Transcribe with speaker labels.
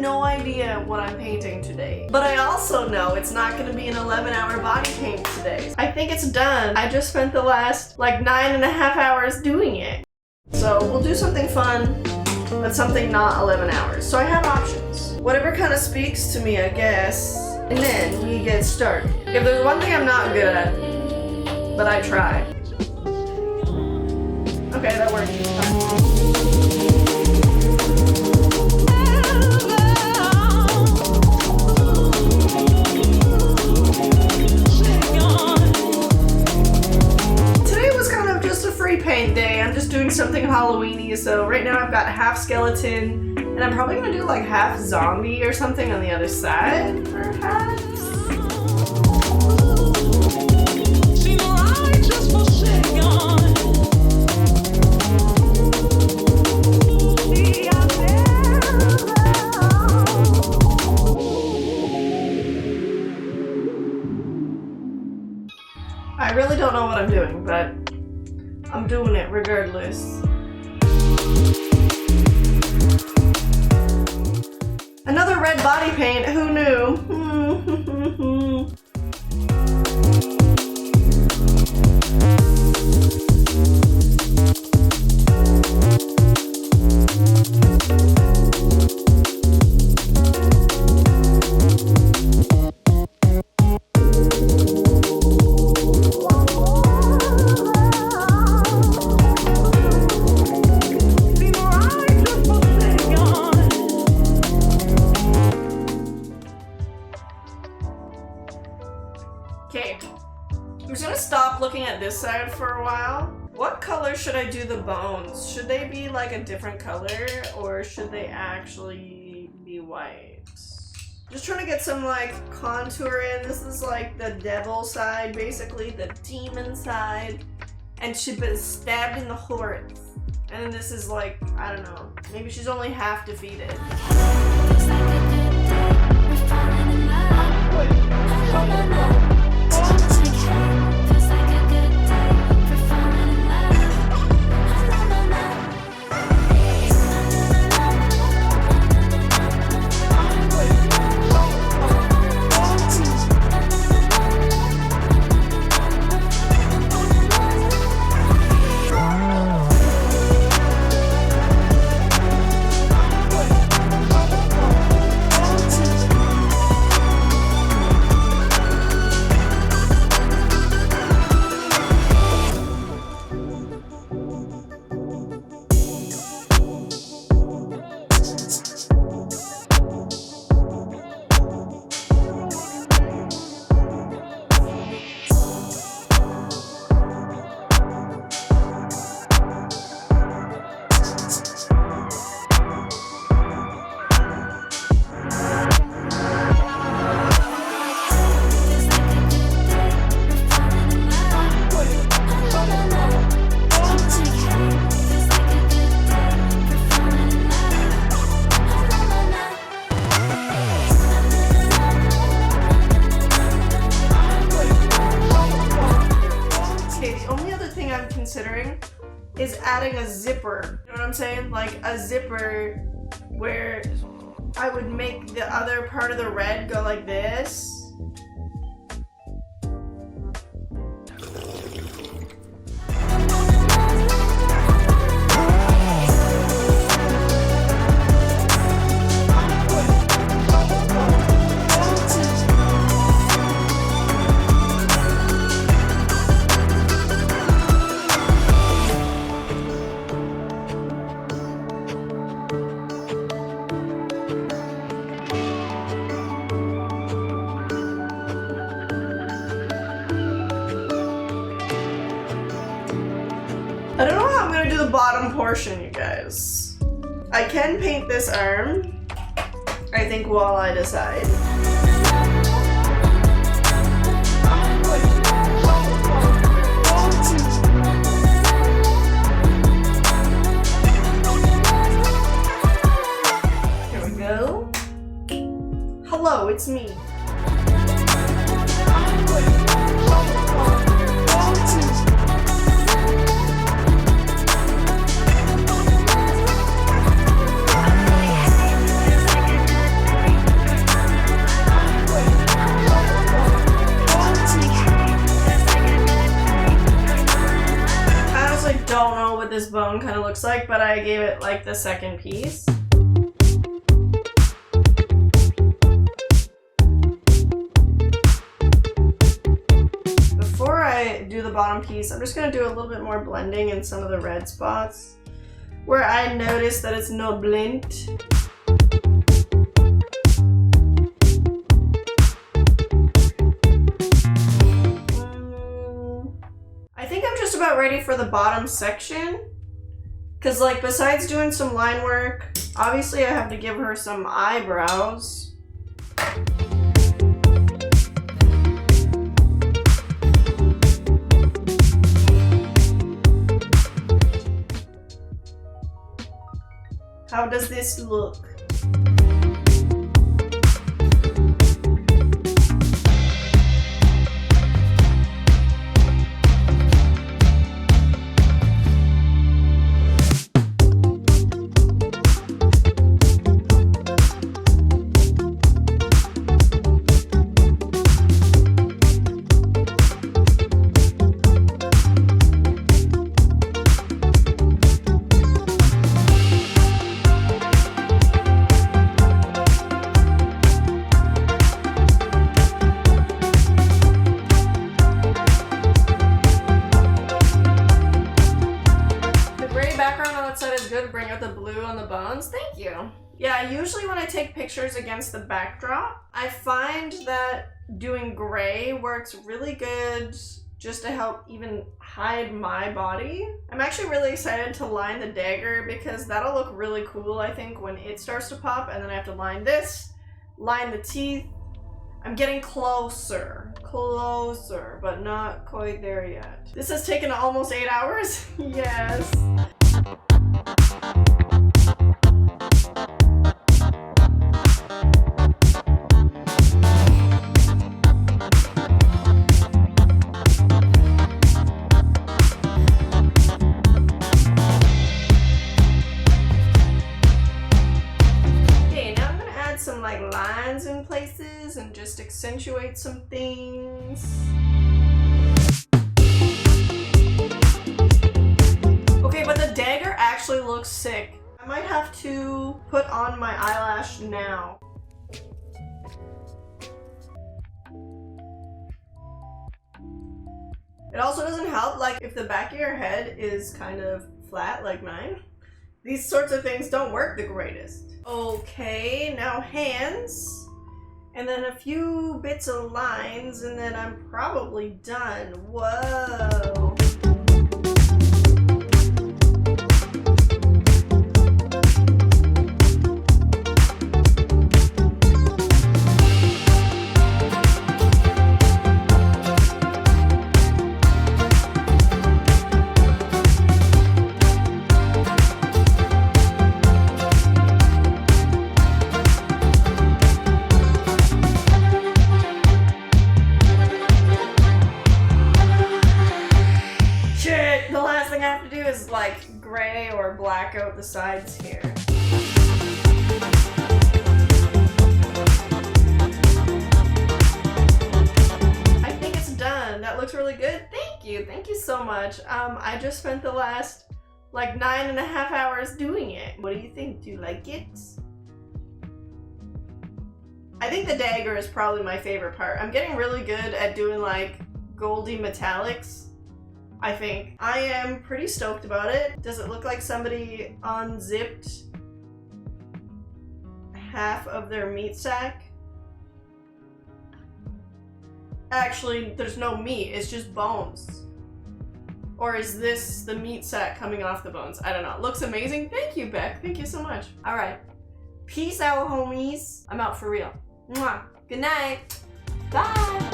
Speaker 1: no idea what I'm painting today. But I also know it's not gonna be an 11-hour body paint today. I think it's done. I just spent the last like 9.5 hours doing it. So we'll do something fun, but something not 11 hours. So I have options. Whatever kind of speaks to me, I guess. And then we get started. If there's one thing I'm not good at, but I try. Okay, that worked. Paint day. I'm just doing something Halloween-y, so right now I've got half skeleton, and I'm probably gonna do like half zombie or something on the other side, perhaps? I really don't know what I'm doing, but I'm doing it regardless. Another red body paint, who knew? Okay, I'm just gonna stop looking at this side for a while. What color should I do the bones? Should they be like a different color, or should they actually be white? Just trying to get some like contour in. This is like the devil side, basically, the demon side. And she's been stabbed in the heart. And then this is like, I don't know, maybe she's only half defeated. Considering is adding a zipper. You know what I'm saying? Like a zipper where I would make the other part of the red go like this. I don't know how I'm gonna do the bottom portion, you guys. I can paint this arm, I think, while I decide. Here we go. Hello, it's me. looks like, but I gave it like the second piece. Before I do the bottom piece, I'm just gonna do a little bit more blending in some of the red spots where I notice that it's no blend. I think I'm just about ready for the bottom section. Cause like besides doing some line work, obviously I have to give her some eyebrows. How does this look? Bring out the blue on the bones. Thank you. Yeah, usually when I take pictures against the backdrop, I find that doing gray works really good just to help even hide my body. I'm actually really excited to line the dagger because that'll look really cool, I think, when it starts to pop, and then I have to line this, line the teeth. I'm getting closer, but not quite there yet. This has taken almost 8 hours. Yes. Some like lines in places and just accentuate some things. Okay, but the dagger actually looks sick. I might have to put on my eyelash now. It also doesn't help like if the back of your head is kind of flat like mine. These sorts of things don't work the greatest. Okay, now hands, and then a few bits of lines, and then I'm probably done. Whoa. Like gray or black out the sides here. I think it's done. That looks really good. Thank you so much. I just spent the last like 9.5 hours doing it. What do you think? Do you like it? I think the dagger is probably my favorite part. I'm getting really good at doing like goldy metallics. I think. I am pretty stoked about it. Does it look like somebody unzipped half of their meat sack? Actually, there's no meat, it's just bones. Or is this the meat sack coming off the bones? I don't know. It looks amazing. Thank you, Beck. Thank you so much. All right. Peace out, homies. I'm out for real. Mwah. Good night. Bye.